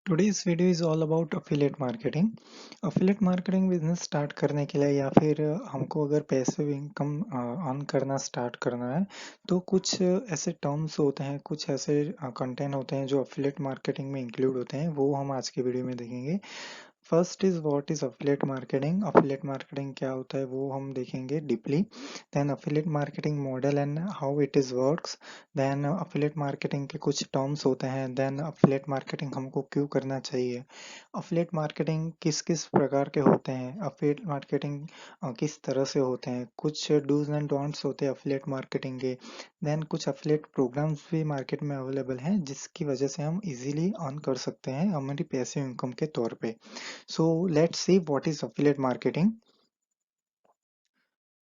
Today's video is all about affiliate marketing. affiliate marketing business start करने के लिए या फिर हमको अगर पैसिव इनकम अर्न करना स्टार्ट करना है तो कुछ ऐसे टर्म्स होते हैं, कुछ ऐसे कंटेंट होते हैं जो affiliate marketing में इंक्लूड होते हैं, वो हम आज के वीडियो में देखेंगे। First is what is affiliate marketing। affiliate marketing क्या होता है वो हम देखेंगे deeply. Then affiliate marketing model and how it is works. Then affiliate marketing के कुछ टर्म्स होते हैं। देन affiliate marketing हमको क्यों करना चाहिए। affiliate marketing किस किस प्रकार के होते हैं। affiliate marketing किस तरह से होते हैं। कुछ डूज एंड डोंट्स होते हैं affiliate marketing के। देन कुछ affiliate प्रोग्राम्स भी मार्केट में अवेलेबल हैं जिसकी वजह से हम इजीली अर्न कर सकते हैं हमारी पैसिव इनकम के तौर पे। So let's see what is affiliate marketing।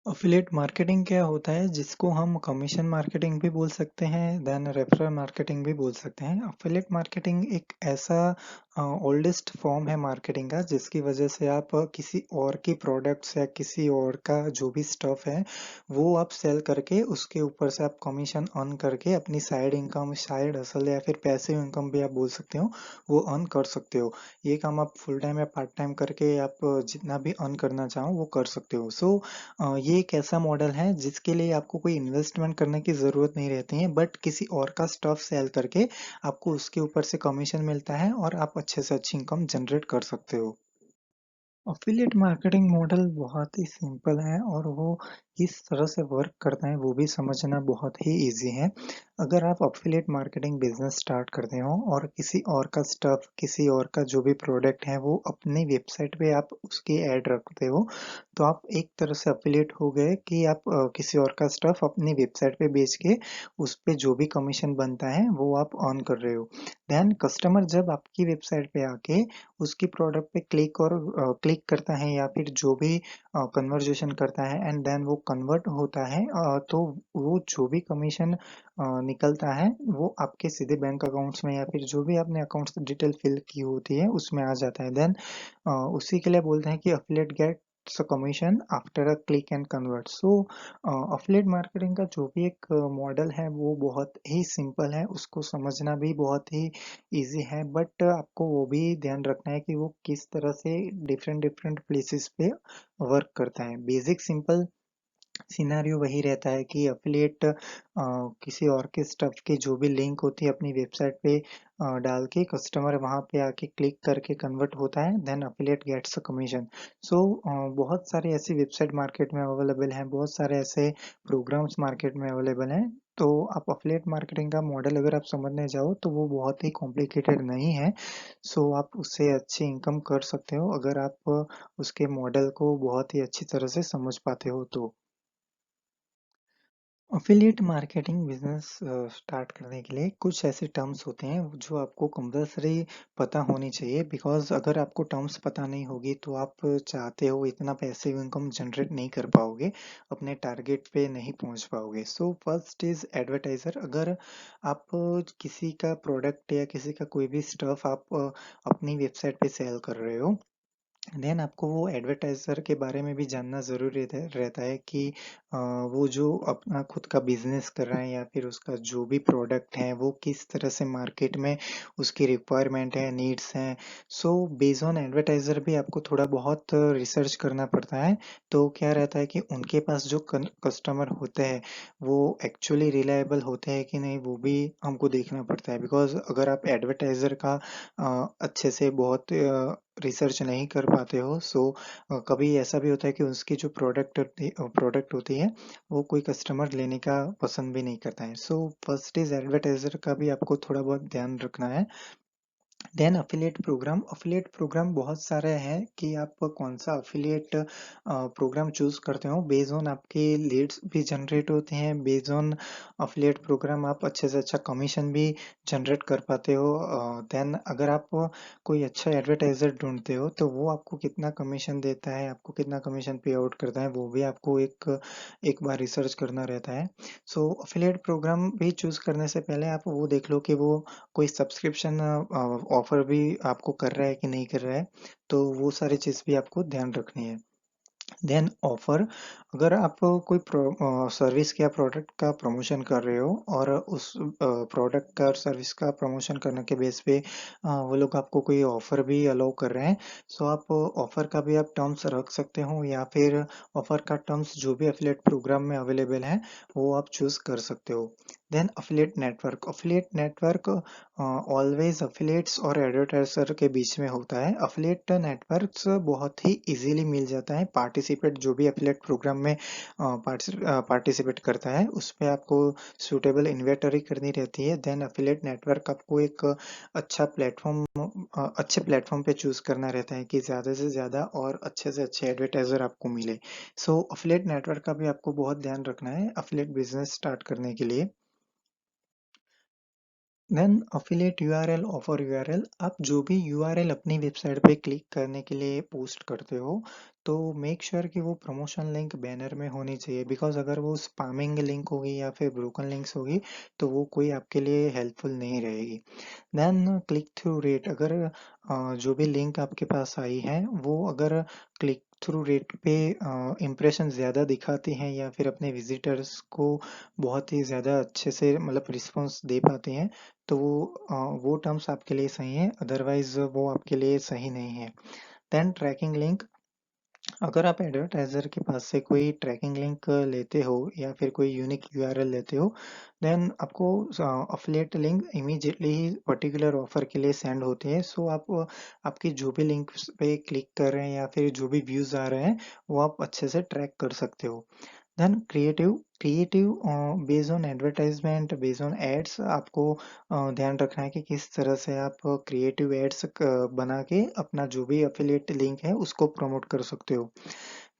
Affiliate marketing क्या होता है जिसको हम कमीशन मार्केटिंग भी बोल सकते हैं, देन रेफरल मार्केटिंग भी बोल सकते हैं। अफिलिएट मार्केटिंग एक ऐसा ओल्डेस्ट फॉर्म है मार्केटिंग का जिसकी वजह से आप किसी और की प्रोडक्ट्स या किसी और का जो भी स्टफ है वो आप सेल करके उसके ऊपर से आप कमीशन अर्न करके अपनी साइड इनकम, साइड हसल या फिर पैसिव इनकम भी आप बोल सकते हो, वो अर्न कर सकते हो। ये काम आप फुल टाइम या पार्ट टाइम करके आप जितना भी अर्न करना चाहो वो कर सकते हो। सो ये एक ऐसा मॉडल है जिसके लिए आपको कोई इन्वेस्टमेंट करने की ज़रूरत नहीं रहती है, बट किसी और का स्टफ सेल करके आपको उसके ऊपर से कमीशन मिलता है और आप अच्छे से अच्छी इनकम जनरेट कर सकते हो। अफिलिएट मार्केटिंग मॉडल बहुत ही सिंपल है और वो किस तरह से वर्क करता है वो भी समझना बहुत ही इजी है। अगर आप अफिलिएट मार्केटिंग बिजनेस स्टार्ट करते हो और किसी और का स्टफ, किसी और का जो भी प्रोडक्ट है वो अपनी वेबसाइट पे आप उसकी ऐड रखते हो, तो आप एक तरह से अफिलिएट हो गए कि आप किसी और का स्टफ अपनी वेबसाइट पे बेच के उस पे जो भी कमीशन बनता है वो आप अर्न कर रहे हो। देन कस्टमर जब आपकी वेबसाइट पे आके उसकी प्रोडक्ट पे क्लिक करता है या फिर जो भी कन्वर्जेशन करता है एंड देन वो कन्वर्ट होता है, तो वो जो भी कमीशन निकलता है वो आपके सीधे बैंक अकाउंट्स में या फिर जो भी आपने अकाउंट्स डिटेल फिल की होती है उसमें आ जाता है। देन उसी के लिए बोलते हैं कि affiliate gets a commission after a click and convert. So affiliate marketing का जो भी एक मॉडल है वो बहुत ही सिंपल है, उसको समझना भी बहुत ही इजी है, बट आपको वो भी ध्यान रखना है कि वो किस तरह से डिफरेंट डिफरेंट प्लेसेस पे वर्क करता है। बेसिक सिंपल सिनेरियो वही रहता है कि अफिलिएट किसी और के स्टफ की जो भी लिंक होती है अपनी वेबसाइट पे डाल के कस्टमर वहां पे आके क्लिक करके कन्वर्ट होता है, then affiliate gets a commission. So बहुत सारे ऐसी वेबसाइट मार्केट में अवेलेबल हैं, बहुत सारे ऐसे प्रोग्राम्स मार्केट में अवेलेबल हैं। तो आप अफिलिएट मार्केटिंग का मॉडल अगर आप समझने जाओ तो वो बहुत ही कॉम्प्लिकेटेड नहीं है। सो आप उससे अच्छी इनकम कर सकते हो अगर आप उसके मॉडल को बहुत ही अच्छी तरह से समझ पाते हो तो। अफिलिएट मार्केटिंग बिजनेस स्टार्ट करने के लिए कुछ ऐसे टर्म्स होते हैं जो आपको कंपल्सरी पता होनी चाहिए, बिकॉज अगर आपको टर्म्स पता नहीं होगी तो आप चाहते हो इतना पैसिव इनकम जनरेट नहीं कर पाओगे, अपने टारगेट पे नहीं पहुंच पाओगे। So first is advertiser. अगर आप किसी का प्रोडक्ट या किसी का कोई भी स्टफ आप अपनी वेबसाइट पे सेल कर रहे हो, देन आपको वो एडवर्टाइजर के बारे में भी जानना ज़रूरी रहता है कि वो जो अपना खुद का बिजनेस कर रहा है या फिर उसका जो भी प्रोडक्ट है वो किस तरह से मार्केट में उसकी रिक्वायरमेंट है, नीड्स हैं। सो बेस्ड ऑन एडवर्टाइजर भी आपको थोड़ा बहुत रिसर्च करना पड़ता है। तो क्या रहता है कि उनके पास जो कस्टमर होते हैं वो एक्चुअली रिलायबल होते हैं कि नहीं वो भी हमको देखना पड़ता है, बिकॉज अगर आप एडवर्टाइजर का अच्छे से बहुत रिसर्च नहीं कर पाते हो, सो कभी ऐसा भी होता है कि उसकी जो प्रोडक्ट होती है वो कोई कस्टमर लेने का पसंद भी नहीं करता है। सो फर्स्ट इज एडवर्टाइजर का भी आपको थोड़ा बहुत ध्यान रखना है। देन अफिलिएट प्रोग्राम बहुत सारे हैं कि आप कौन सा अफिलिएट प्रोग्राम चूज करते हो, बेस्ड ऑन आपके लीड्स भी जनरेट होते हैं, बेस्ड ऑन अफिलिएट प्रोग्राम आप अच्छे से अच्छा कमीशन भी जनरेट कर पाते हो। देन अगर आप कोई अच्छा एडवर्टाइजर ढूंढते हो तो वो आपको कितना कमीशन देता है, आपको कितना कमीशन पे आउट करता है, वो भी आपको एक एक बार रिसर्च करना रहता है। सो अफिलिएट प्रोग्राम भी चूज करने से पहले आप वो देख लो कि वो कोई सब्सक्रिप्शन ऑफर भी आपको कर रहा है कि नहीं कर रहा है, तो वो सारी चीज़ भी आपको ध्यान रखनी है। देन ऑफर, अगर आप कोई सर्विस या प्रोडक्ट का प्रमोशन कर रहे हो और उस प्रोडक्ट का और सर्विस का प्रमोशन करने के बेस पे वो लोग आपको कोई ऑफर भी अलाउ कर रहे हैं, सो आप ऑफर का भी आप टर्म्स रख सकते हो या फिर ऑफर का टर्म्स जो भी अफिलिएट प्रोग्राम में अवेलेबल है वो आप चूज कर सकते हो। Then affiliate network always affiliates और एडवर्टाइजर के बीच में होता है। अफिलिएट नेटवर्क्स बहुत ही इजीली मिल जाता है। पार्टिसिपेट जो भी अफिलिएट प्रोग्राम में पार्टिसिपेट करता है उस पे आपको सूटेबल इन्वेंटरी करनी रहती है। देन अफिलिएट नेटवर्क आपको एक अच्छे प्लेटफॉर्म पे चूज करना रहता है कि ज़्यादा से ज़्यादा और अच्छे से अच्छे एडवर्टाइजर आपको मिले। सो अफिलिएट नेटवर्क का भी आपको बहुत ध्यान रखना है अफिलिएट बिजनेस स्टार्ट करने के लिए। Then affiliate URL, offer URL, आप जो भी यूआरएल अपनी वेबसाइट पे क्लिक करने के लिए पोस्ट करते हो तो मेक श्योर कि वो प्रमोशन लिंक बैनर में होनी चाहिए, बिकॉज अगर वो स्पैमिंग लिंक होगी या फिर ब्रोकन लिंक्स होगी तो वो कोई आपके लिए हेल्पफुल नहीं रहेगी। देन क्लिक थ्रू रेट, अगर जो भी लिंक आपके पास आई है वो अगर क्लिक थ्रू रेट पे इम्प्रेशन ज़्यादा दिखाती हैं या फिर अपने विजिटर्स को बहुत ही ज़्यादा अच्छे से मतलब रिस्पॉन्स दे पाते हैं तो वो टर्म्स आपके लिए सही है, अदरवाइज वो आपके लिए सही नहीं है। देन ट्रैकिंग लिंक, अगर आप एडवर्टाइजर के पास से कोई ट्रैकिंग लिंक लेते हो या फिर कोई यूनिक यूआरएल लेते हो देन आपको अफिलिएट लिंक इमीडिएटली ही पर्टिकुलर ऑफर के लिए सेंड होते हैं। सो आप आपकी जो भी लिंक पे क्लिक कर रहे हैं या फिर जो भी व्यूज आ रहे हैं वो आप अच्छे से ट्रैक कर सकते हो। Then creative based on advertisement, based on ads, आपको ध्यान रखना है कि किस तरह से आप क्रिएटिव एड्स बना के अपना जो भी अफिलिएट लिंक है उसको प्रमोट कर सकते हो।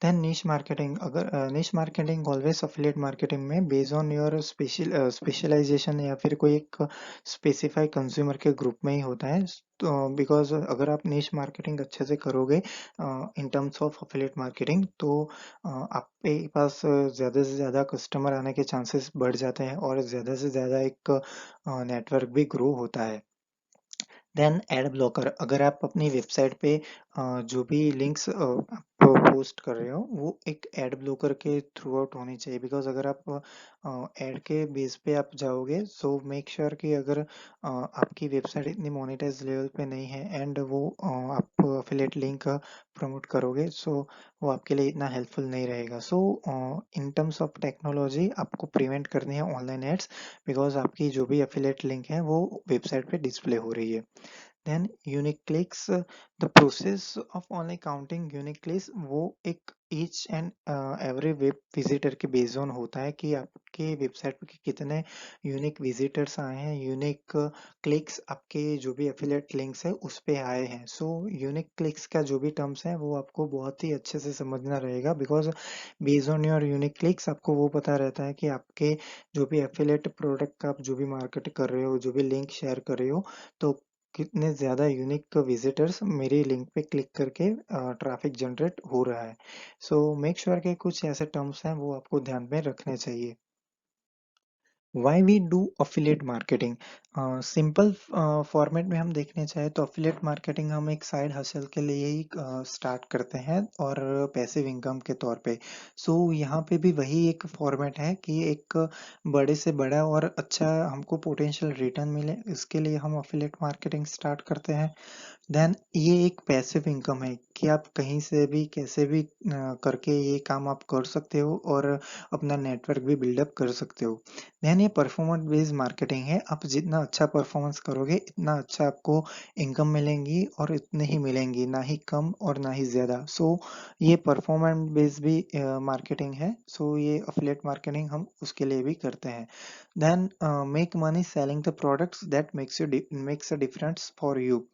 देन निश मार्केटिंग, अगर निश मार्केटिंग ऑलवेज अफिलिएट मार्केटिंग में बेस्ड ऑन योर स्पेशलाइजेशन या फिर कोई एक स्पेसिफाई कंज्यूमर के ग्रुप में ही होता है। तो बिकॉज अगर आप निश मार्केटिंग अच्छे से करोगे in terms of affiliate marketing तो आपके पास ज़्यादा से ज़्यादा कस्टमर आने के चांसेस बढ़ जाते हैं और ज़्यादा से ज़्यादा एक नेटवर्क भी ग्रो होता है। देन एड ब्लॉकर, अगर आप अपनी वेबसाइट पे जो भी लिंक्स आप पोस्ट कर रहे हो वो एक एड ब्लॉकर के थ्रू आउट होनी चाहिए, बिकॉज अगर आप एड के बेस पे आप जाओगे सो मेक श्योर कि अगर आपकी वेबसाइट इतनी मोनेटाइज लेवल पे नहीं है एंड वो आप अफिलिएट लिंक प्रमोट करोगे सो वो आपके लिए इतना हेल्पफुल नहीं रहेगा। सो इन टर्म्स ऑफ टेक्नोलॉजी आपको प्रिवेंट करनी है ऑनलाइन एड्स, बिकॉज आपकी जो भी अफिलिएट लिंक है वो वेबसाइट पे डिस्प्ले हो रही है। Then unique clicks, the process of only counting unique clicks, वो एक each and every web visitor के बेस्ड ऑन होता है कि आपके वेबसाइट पे कितने यूनिक विजिटर्स आए हैं, यूनिक क्लिक्स आपके जो भी एफिलिएट लिंक्स है उस पे आए हैं। सो यूनिक क्लिक्स का जो भी टर्म्स है वो आपको बहुत ही अच्छे से समझना रहेगा, because based on your unique clicks आपको वो पता रहता है कि आपके जो भी एफिलिएट प्रोडक्ट का आप जो भी मार्केट कर रहे हो, जो भी लिंक शेयर कर रहे हो, तो कितने ज़्यादा यूनिक विजिटर्स मेरी लिंक पे क्लिक करके ट्रैफिक जनरेट हो रहा है। सो मेक श्योर के कुछ ऐसे टर्म्स हैं वो आपको ध्यान में रखने चाहिए। Why we do affiliate marketing, simple format में हम देखने चाहे तो अफिलिएट मार्केटिंग हम एक साइड हसल के लिए ही स्टार्ट करते हैं और पैसिव इनकम के तौर पे। सो यहाँ पे भी वही एक फॉर्मेट है कि एक बड़े से बड़ा और अच्छा हमको पोटेंशियल रिटर्न मिले, इसके लिए हम अफिलिएट मार्केटिंग स्टार्ट करते हैं। देन ये एक पैसिव इनकम है कि आप कहीं से भी कैसे भी करके ये काम आप कर सकते हो और अपना नेटवर्क भी बिल्डअप कर सकते हो। देन ये परफॉर्मेंस बेस्ड मार्केटिंग है, आप जितना अच्छा परफॉर्मेंस करोगे इतना अच्छा आपको इनकम मिलेंगी और इतने ही मिलेंगी, ना ही कम और ना ही ज़्यादा। सो ये परफॉर्मेंस बेस्ड भी मार्केटिंग है, सो ये अफिलिएट मार्केटिंग हम उसके लिए भी करते हैं। Then make money selling the products that makes a difference for you,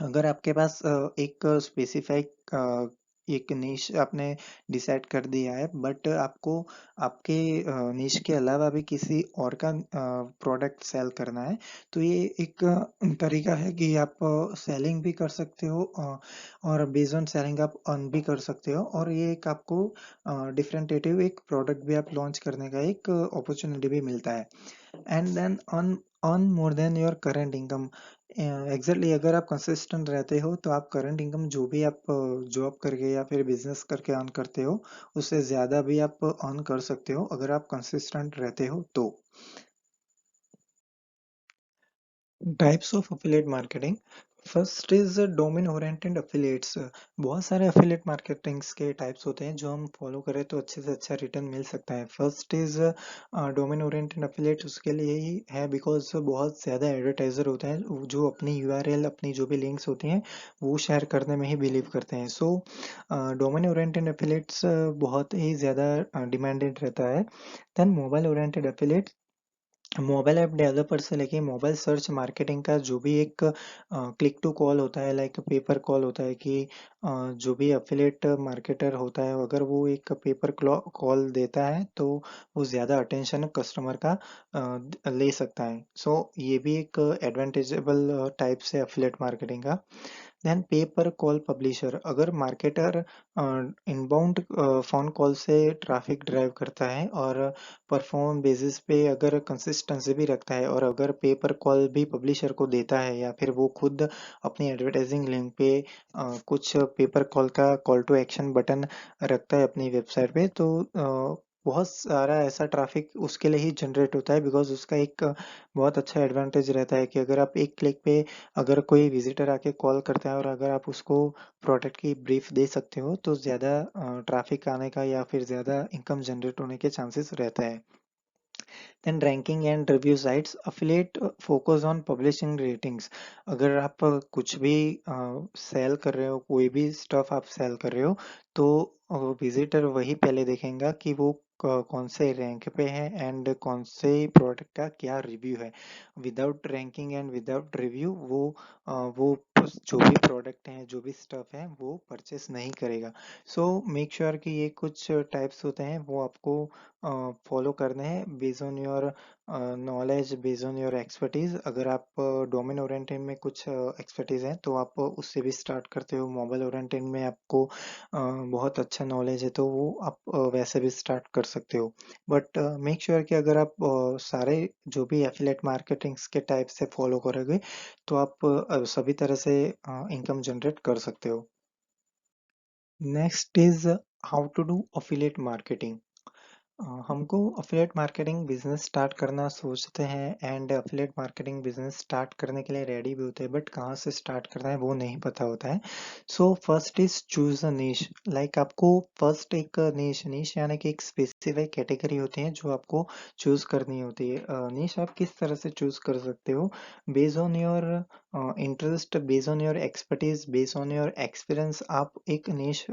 अगर आपके पास एक स्पेसिफिक एक निश आपने डिसाइड कर दिया है बट आपको आपके निश के अलावा भी किसी और का प्रोडक्ट सेल करना है तो ये एक तरीका है कि आप सेलिंग भी कर सकते हो और बेस्ड ऑन सेलिंग आप अर्न भी कर सकते हो और ये एक आपको डिफरेंटेटिव एक प्रोडक्ट भी आप लॉन्च करने का एक अपॉर्चुनिटी भी मिलता है। And then earn earn more than your current income, exactly अगर आप कंसिस्टेंट रहते हो तो आप करंट इनकम जो भी आप जॉब करके या फिर बिजनेस करके अर्न करते हो उससे ज़्यादा भी आप अर्न कर सकते हो अगर आप कंसिस्टेंट रहते हो तो। Types of affiliate marketing. First is domain oriented affiliates. बहुत सारे अफिलिएट मार्केटिंग्स के टाइप्स होते हैं जो हम फॉलो करें तो अच्छे से अच्छा रिटर्न मिल सकता है। First is domain oriented affiliate, उसके लिए ही है बिकॉज बहुत ज़्यादा एडवर्टाइजर होते हैं जो अपनी यूआरएल अपनी जो भी लिंक्स होती हैं वो शेयर करने में ही बिलीव करते हैं। सो डोमेन ओरिएंटेड अफिलिएट्स बहुत ही ज़्यादा डिमांडेड रहता है। Then mobile oriented affiliate, mobile app developer से लेके मोबाइल सर्च मार्केटिंग का जो भी एक क्लिक टू कॉल होता है, लाइक पेपर कॉल होता है कि जो भी अफिलिएट मार्केटर होता है अगर वो एक पेपर कॉल देता है तो वो ज़्यादा अटेंशन कस्टमर का ले सकता है। सो ये भी एक एडवांटेजेबल टाइप से अफिलिएट मार्केटिंग का। देन पे पर कॉल पब्लिशर, अगर मार्केटर इनबाउंड फोन कॉल से ट्रैफिक ड्राइव करता है और परफॉर्म बेसिस पे अगर कंसिस्टेंसी भी रखता है और अगर पे पर कॉल भी पब्लिशर को देता है या फिर वो खुद अपनी एडवर्टाइजिंग लिंक पे कुछ पेपर कॉल का कॉल टू एक्शन बटन रखता है अपनी वेबसाइट पे तो बहुत सारा ऐसा ट्रैफिक उसके लिए ही जनरेट होता है बिकॉज उसका एक बहुत अच्छा एडवांटेज रहता है कि अगर आप एक क्लिक पे अगर कोई विजिटर आके कॉल करता है और अगर आप उसको प्रोडक्ट की ब्रीफ दे सकते हो तो ज़्यादा ट्रैफिक आने का या फिर ज़्यादा इनकम जनरेट होने के चांसेस रहता है। Then ranking and review sites affiliate focus on publishing ratings. अगर आप कुछ भी सेल कर रहे हो, कोई भी स्टफ आप सेल कर रहे हो तो विजिटर वही पहले देखेगा कि वो कौन से रैंक पे है एंड कौन से प्रोडक्ट का क्या रिव्यू है। Without ranking and without review वो जो भी प्रोडक्ट हैं जो भी स्टफ है वो परचेस नहीं करेगा। सो मेक श्योर कि ये कुछ टाइप्स होते हैं वो आपको फॉलो करने हैं based on your knowledge, based on your expertise. अगर आप डोमेन ओरिएंटेड में कुछ एक्सपर्टीज है तो आप उससे भी स्टार्ट करते हो, मोबाइल ओरिएंटेड में आपको बहुत अच्छा नॉलेज है तो वो आप वैसे भी स्टार्ट कर सकते हो। बट मेक श्योर कि अगर आप सारे जो भी एफिलेट मार्केटिंग्स के टाइप से फॉलो करोगे तो आप सभी तरह से इनकम जनरेट कर सकते हो। Next is how to do affiliate marketing. हमको अफिलिएट मार्केटिंग बिजनेस स्टार्ट करना सोचते हैं and affiliate marketing business start करने के लिए रेडी भी होते हैं बट कहाँ से स्टार्ट करना है वो नहीं पता होता है। So first is choose a niche, like आपको फर्स्ट एक नीश नीश यानी कि एक स्पेसिफिक कैटेगरी होती है जो आपको चूज करनी होती है। नीश आप किस तरह से चूज कर सकते हो, based on your interest, based on your expertise, based on your experience आप एक नीश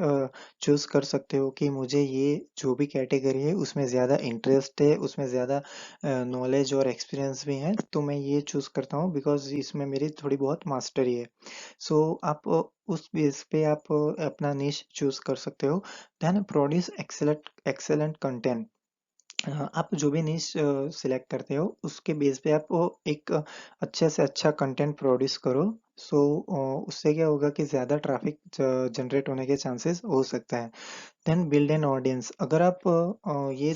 चूज कर सकते हो कि मुझे ये जो भी कैटेगरी है उसमें ज़्यादा इंटरेस्ट है, उसमें ज़्यादा नॉलेज और एक्सपीरियंस भी है तो मैं ये चूज करता हूँ बिकॉज इसमें मेरी थोड़ी बहुत मास्टरी है। सो आप उस बेस पे आप अपना निश चूज कर सकते हो। Then produce excellent excellent content. आप जो भी निश सिलेक्ट करते हो उसके बेस पे आप वो एक अच्छे से अच्छा कंटेंट प्रोड्यूस करो। सो उससे क्या होगा कि ज़्यादा ट्रैफिक जनरेट होने के चांसेस हो सकता है। देन बिल्ड एन ऑडियंस, अगर आप ये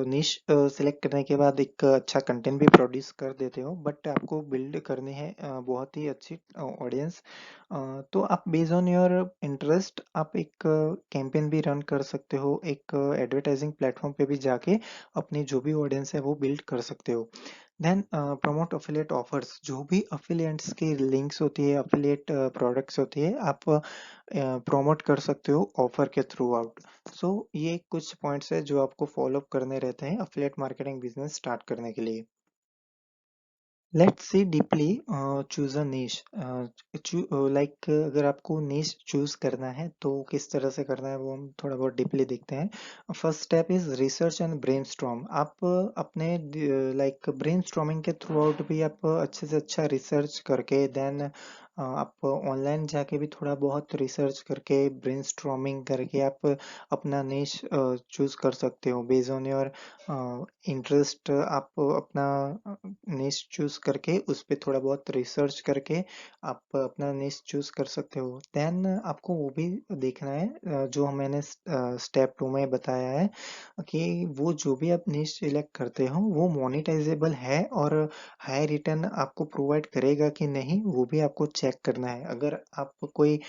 निश सिलेक्ट करने के बाद एक अच्छा कंटेंट भी प्रोड्यूस कर देते हो बट आपको बिल्ड करनी है बहुत ही अच्छी ऑडियंस, तो आप बेस्ड ऑन योर इंटरेस्ट आप एक कैंपेन भी रन कर सकते हो, एक एडवर्टाइजिंग प्लेटफॉर्म पे भी जाके अपनी जो भी ऑडियंस है वो बिल्ड कर सकते हो। देन प्रमोट अफिलिएट ऑफर्स, जो भी अफिलिएट्स की लिंक्स होती है, अफिलिएट प्रोडक्ट्स होती है, आप प्रमोट कर सकते हो ऑफर के थ्रू आउट। सो ये कुछ पॉइंट्स है जो आपको फॉलो करने रहते हैं अफिलिएट मार्केटिंग बिजनेस स्टार्ट करने के लिए। Let's see deeply choose a niche. Like अगर आपको नीश चूज करना है तो किस तरह से करना है वो हम थोड़ा बहुत डीपली देखते हैं। First step is research and brainstorm. आप अपने लाइक ब्रेनस्टॉर्मिंग के थ्रू आउट भी आप अच्छे से अच्छा रिसर्च करके देन आप ऑनलाइन जाके भी थोड़ा बहुत रिसर्च करके ब्रेनस्टॉर्मिंग करके आप अपना निश चूज कर सकते हो बेस्ड ऑन योर इंटरेस्ट। आप अपना निश चूज करके उस पे थोड़ा बहुत रिसर्च करके आप अपना निश चूज कर सकते हो। देन आपको वो भी देखना है जो मैंने स्टेप 2 में बताया है कि वो जो भी आप निश सिलेक्ट करते हो वो मोनेटाइजेबल है और हाई रिटर्न आपको प्रोवाइड करेगा कि नहीं, वो भी आपको चेक करना है। अगर आप कोई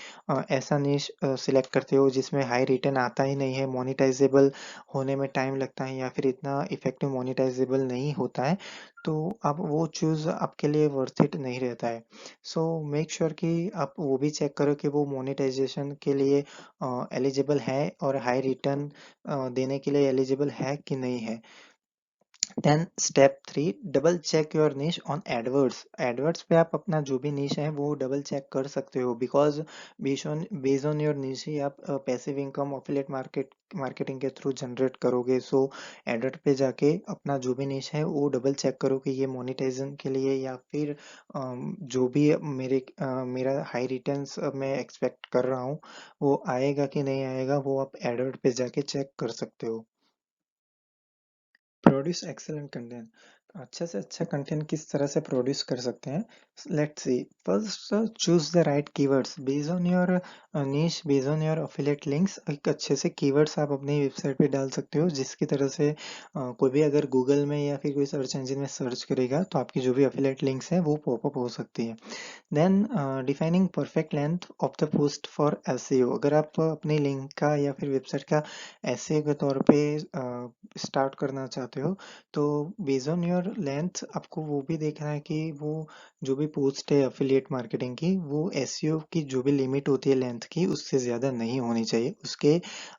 ऐसा निश सिलेक्ट करते हो जिसमें हाई रिटर्न आता ही नहीं है, मोनेटाइजेबल होने में टाइम लगता है या फिर इतना इफेक्टिव मोनेटाइजेबल नहीं होता है, तो आप वो चूज आपके लिए वर्थ इट नहीं रहता है। सो मेक श्योर कि आप वो भी चेक करो कि वो मोनेटाइजेशन के लिए एलिजिबल है और हाई रिटर्न देने के लिए एलिजिबल है कि नहीं है। Then step 3, double check your niche on AdWords. AdWords पे आप अपना जो भी निश है वो डबल चेक कर सकते हो, बिकॉज बेस्ड ऑन योर निश ही आप पैसिव इनकम एफिलिएट मार्केटिंग के थ्रू जनरेट करोगे। सो एडवर्ड पे जाके अपना जो भी निश है वो डबल चेक करो कि ये मोनेटाइजेशन के लिए या फिर जो भी मेरा हाई रिटर्न्स मैं एक्सपेक्ट कर रहा हूँ वो आएगा कि नहीं आएगा, वो आप एडवर्ड पे जाके चेक कर सकते हो। Produce excellent content. अच्छा से अच्छा कंटेंट किस तरह से प्रोड्यूस कर सकते हैं? Let's see. First, choose the right keywords based on your niche, based on your affiliate links. एक अच्छे से कीवर्ड्स आप अपनी वेबसाइट पे डाल सकते हो जिसकी तरह से कोई भी अगर गूगल में या फिर कोई सर्च इंजन में सर्च करेगा तो आपकी जो भी एफिलिएट लिंक्स है वो पॉपअप हो सकती है। Then defining perfect length of the post for SEO. अगर आप अपनी लिंक का या फिर वेबसाइट का एसईओ के तौर पे स्टार्ट करना चाहते हो तो बेस्ड ऑन योर लेंथ आपको वो भी देखना है कि वो जो भी पोस्ट है एफिलिएट मार्केटिंग की वो एसईओ की जो भी लिमिट होती है लेंथ की उससे ज़्यादा नहीं होनी चाहिए, उसके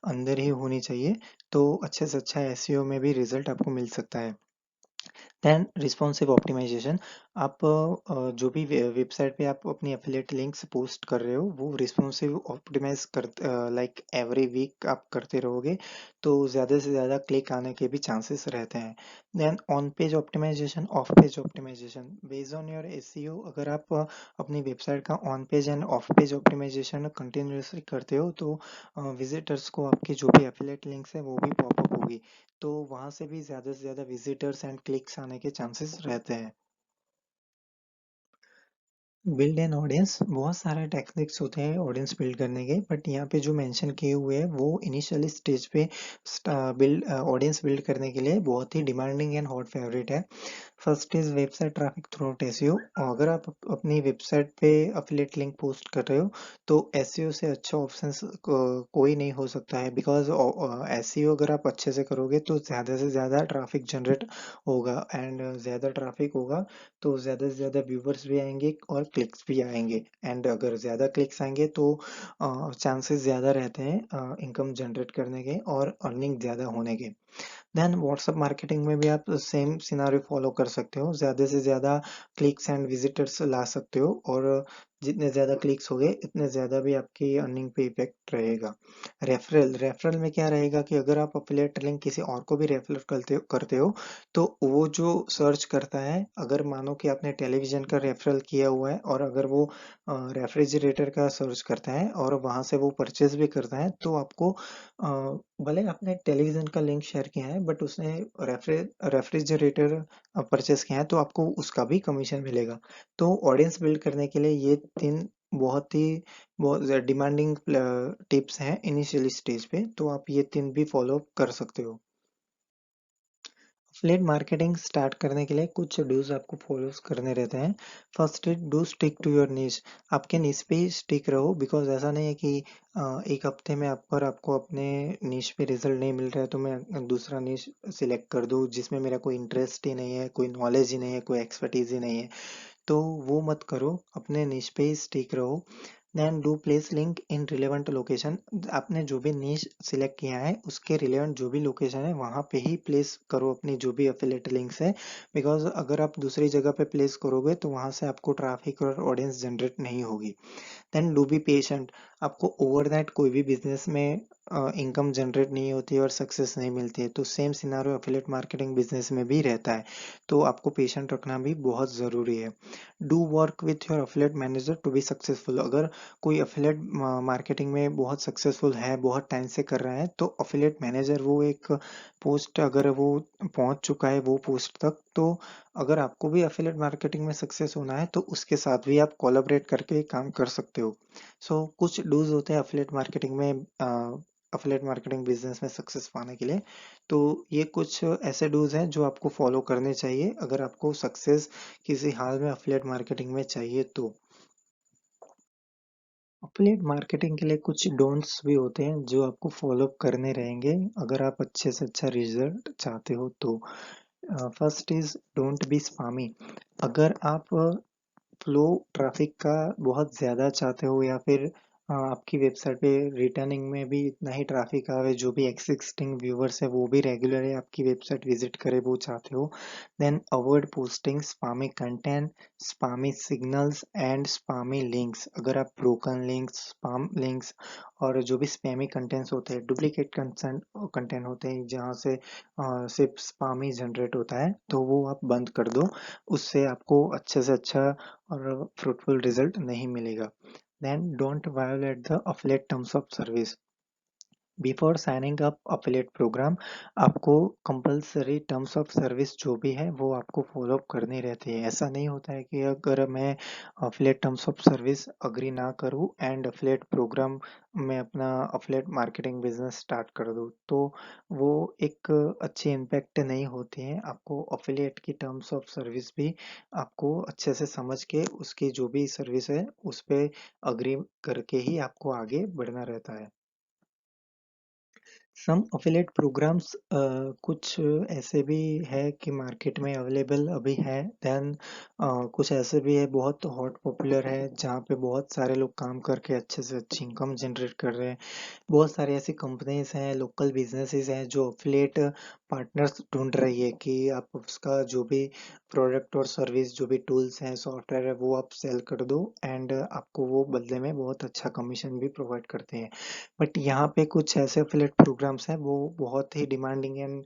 अंदर ही होनी चाहिए। तो अच्छे से अच्छा एसईओ में भी रिजल्ट आपको मिल सकता है। Then responsive optimization. आप जो भी वेबसाइट पे आप अपनी एफिलिएट लिंक्स पोस्ट कर रहे हो वो रिस्पॉन्सिव ऑप्टिमाइज कर लाइक एवरी वीक आप करते रहोगे तो ज़्यादा से ज़्यादा क्लिक आने के भी चांसेस रहते हैं। Then on page optimization, off page optimization based on your SEO. अगर आप अपनी वेबसाइट का on page and off page optimization continuously करते हो तो विजिटर्स को आपकी जो भी एफिलिएट लिंक्स है वो भी पॉपअप होगी, तो वहाँ से भी ज़्यादा से ज़्यादा विजिटर्स एंड क्लिक्स आने के चांसेस रहते हैं। बिल्ड एन ऑडियंस, बहुत सारे टेक्निक्स होते हैं ऑडियंस बिल्ड करने के, बट यहाँ पे जो मेंशन किए हुए हैं वो इनिशियली स्टेज पे बिल्ड ऑडियंस बिल्ड करने के लिए बहुत ही डिमांडिंग एंड हॉट फेवरेट है। First is website traffic through SEO. अगर आप अपनी वेबसाइट पे अफिलिएट लिंक पोस्ट कर रहे हो तो एसईओ से अच्छा ऑप्शन कोई नहीं हो सकता है, बिकॉज एसईओ अगर आप अच्छे से करोगे तो ज़्यादा से ज़्यादा ट्रैफिक जनरेट होगा एंड ज़्यादा ट्रैफिक होगा तो ज़्यादा से ज़्यादा व्यूवर्स भी आएंगे और क्लिक्स भी आएंगे, एंड अगर ज़्यादा क्लिक्स आएंगे तो चांसेस ज़्यादा रहते हैं इनकम जनरेट करने के और अर्निंग ज़्यादा होने के। देन व्हाट्सएप मार्केटिंग में भी आप सेम सिनारियो फॉलो कर सकते हो, ज़्यादा से ज़्यादा क्लिक्स एंड विजिटर्स ला सकते हो और जितने ज़्यादा क्लिक्स हो गए इतने ज़्यादा भी आपकी अर्निंग पे इफेक्ट रहेगा। रेफरल, रेफरल में क्या रहेगा कि अगर आप अफिलिएट लिंक किसी और को भी रेफर करते हो तो वो जो सर्च करता है, अगर मानो कि आपने टेलीविजन का रेफरल किया हुआ है और अगर वो रेफ्रिजरेटर का सर्च करता है और वहां से वो परचेज भी करता है तो आपको भले आपने टेलीविजन का लिंक शेयर किया है बट उसने रेफ्रिजरेटर परचेस किया है तो आपको उसका भी कमीशन मिलेगा। तो ऑडियंस बिल्ड करने के लिए ये तीन बहुत डिमांडिंग टिप्स हैं इनिशियली स्टेज पे, तो आप ये तीन भी फॉलो कर सकते हो। एफिलिएट मार्केटिंग स्टार्ट करने के लिए कुछ डूज आपको फॉलो करने रहते हैं। First is do stick to your niche. आपके नीश पे ही स्टिक रहो, बिकॉज ऐसा नहीं है कि एक हफ्ते में आपको अपने नीश पे रिजल्ट नहीं मिल रहा है तो मैं दूसरा नीश सिलेक्ट कर दूँ जिसमें मेरा कोई इंटरेस्ट ही नहीं है, कोई नॉलेज ही नहीं है, कोई एक्सपर्टीज ही नहीं है। तो वो मत करो, अपने निश पे ही स्टिक रहो। Then do place link in relevant location. आपने जो भी निश सिलेक्ट किया है उसके रिलेवेंट जो भी लोकेशन है वहाँ पे ही प्लेस करो अपनी जो भी एफिलिएट लिंक्स है, बिकॉज अगर आप दूसरी जगह पे प्लेस करोगे तो वहाँ से आपको ट्रैफिक और ऑडियंस जनरेट नहीं होगी। Then do be patient. आपको ओवरनाइट कोई भी बिजनेस में इनकम जनरेट नहीं होती है और सक्सेस नहीं मिलती है, तो same scenario affiliate marketing business में भी रहता है। तो आपको पेशेंट रखना भी बहुत ज़रूरी है। Do work with your affiliate manager to be successful. अगर कोई एफिलिएट मार्केटिंग में बहुत सक्सेसफुल है, बहुत टाइम से कर रहा है, तो एफिलिएट मैनेजर वो एक पोस्ट, अगर वो पहुंच चुका है वो पोस्ट तक, तो अगर आपको भी एफिलिएट मार्केटिंग में सक्सेस होना है तो उसके साथ भी आप कोलैबोरेट करके काम कर सकते हो। सो कुछ डूज होते हैं एफिलिएट मार्केटिंग में, एफिलिएट मार्केटिंग बिजनेस में सक्सेस पाने के लिए। तो ये कुछ ऐसे डूज हैं जो आपको फॉलो करने चाहिए अगर आपको सक्सेस किसी हाल में एफिलिएट मार्केटिंग में चाहिए तो। एफिलिएट मार्केटिंग के लिए कुछ डोंट्स भी होते हैं जो आपको फॉलो करने रहेंगे अगर आप अच्छे से अच्छा रिजल्ट चाहते हो तो। First is don't be spammy. अगर आप फ्लो ट्रैफिक का बहुत ज़्यादा चाहते हो, या फिर आपकी वेबसाइट पे रिटर्निंग में भी इतना ही ट्रैफिक आवे, जो भी एक्सिस्टिंग व्यूवर्स है वो भी रेगुलरली आपकी वेबसाइट विजिट करे वो चाहते हो, then avoid posting spammy content, spammy signals and spammy links. अगर आप ब्रोकन लिंक्स, स्पाम लिंक्स और जो भी स्पैमी कंटेंट्स होते हैं, डुप्लीकेट कंटेंट होते हैं जहाँ से सिर्फ स्पाम ही जनरेट होता है, तो वो आप बंद कर दो। उससे आपको अच्छे से अच्छा और फ्रूटफुल रिजल्ट नहीं मिलेगा। Then don't violate the affiliate terms of service. Before signing up affiliate program, आपको कंपलसरी टर्म्स ऑफ सर्विस जो भी है वो आपको फॉलो करनी रहती है। ऐसा नहीं होता है कि अगर मैं affiliate terms of service agree ना करूँ एंड अफिलिएट प्रोग्राम में अपना अफिलिएट मार्केटिंग बिजनेस स्टार्ट कर दूँ, तो वो एक अच्छी इम्पैक्ट नहीं होती है। आपको अफिलिएट की टर्म्स ऑफ सर्विस भी आपको अच्छे से समझ के उसकी जो भी सर्विस है उस पे अग्री करके ही आपको आगे बढ़ना रहता है। सम अफिलिएट प्रोग्राम्स कुछ ऐसे भी है कि मार्केट में अवेलेबल अभी है, देन कुछ ऐसे भी है बहुत हॉट पॉपुलर है जहाँ पे बहुत सारे लोग काम करके अच्छे से अच्छी इनकम जनरेट कर रहे हैं। बहुत सारी ऐसी कंपनीज हैं, लोकल बिजनेसेस हैं जो अफिलिएट पार्टनर्स ढूंढ रही है कि आप उसका जो भी प्रोडक्ट और सर्विस, जो भी टूल्स हैं, सॉफ्टवेयर है, वो आप सेल कर दो एंड आपको वो बदले में बहुत अच्छा कमीशन भी प्रोवाइड करते हैं। बट यहाँ पे कुछ ऐसे एफिलिएट प्रोग्राम्स हैं वो बहुत ही डिमांडिंग एंड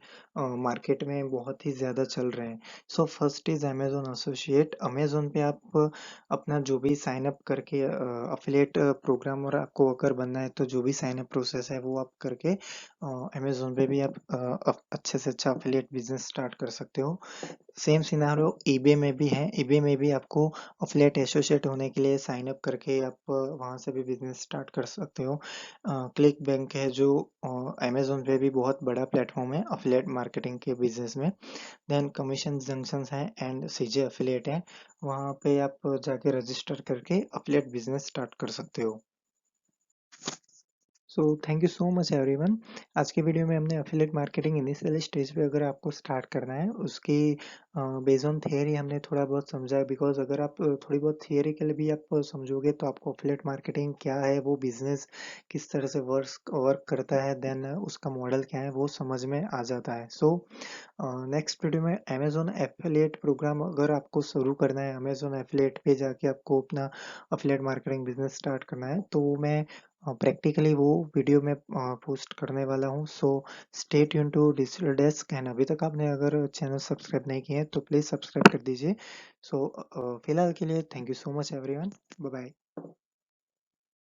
मार्केट में बहुत ही ज़्यादा चल रहे हैं। So first is Amazon associate. Amazon पे आप अपना जो भी साइन अप करके एफिलिएट प्रोग्राम और आपको अगर बनना है तो जो भी साइन अप प्रोसेस है वो आप करके अमेजोन पे भी आप अच्छे से अच्छा एफिलिएट बिजनेस स्टार्ट कर सकते हो। सेम सिनारियो ईबे में भी है। ईबे में भी आपको अफिलिएट एसोसिएट होने के लिए साइन अप करके आप वहाँ से भी बिजनेस स्टार्ट कर सकते हो। क्लिक बैंक है जो अमेजोन पे भी बहुत बड़ा प्लेटफॉर्म है अफिलिएट मार्केटिंग के बिजनेस में। देन कमीशन जंक्शंस हैं एंड सीजे अफिलिएट है, वहाँ पे आप जाके रजिस्टर करके अफिलिएट बिजनेस स्टार्ट कर सकते हो। So thank you so much everyone. आज के वीडियो में हमने एफिलिएट मार्केटिंग इनिशियल स्टेज पे अगर आपको स्टार्ट करना है उसकी बेस्ड ऑन थियरी हमने थोड़ा बहुत समझा है। बिकॉज अगर आप थोड़ी बहुत थियरी के लिए भी आप समझोगे तो आपको एफिलिएट मार्केटिंग क्या है, वो बिजनेस किस तरह से वर्क वर्क करता है, देन उसका मॉडल क्या है वो समझ में आ जाता है। सो नेक्स्ट वीडियो में अमेजोन एफिलिएट प्रोग्राम अगर आपको शुरू करना है, अमेजोन एफिलिएट पे जाके आपको अपना एफिलिएट मार्केटिंग बिजनेस स्टार्ट करना है, तो मैं प्रैक्टिकली वो वीडियो में पोस्ट करने वाला हूँ। So stay tune to digital desk. And अभी तक आपने अगर चैनल सब्सक्राइब नहीं किए हैं तो प्लीज़ सब्सक्राइब कर दीजिए। सो फिलहाल के लिए thank you so much everyone. Bye bye.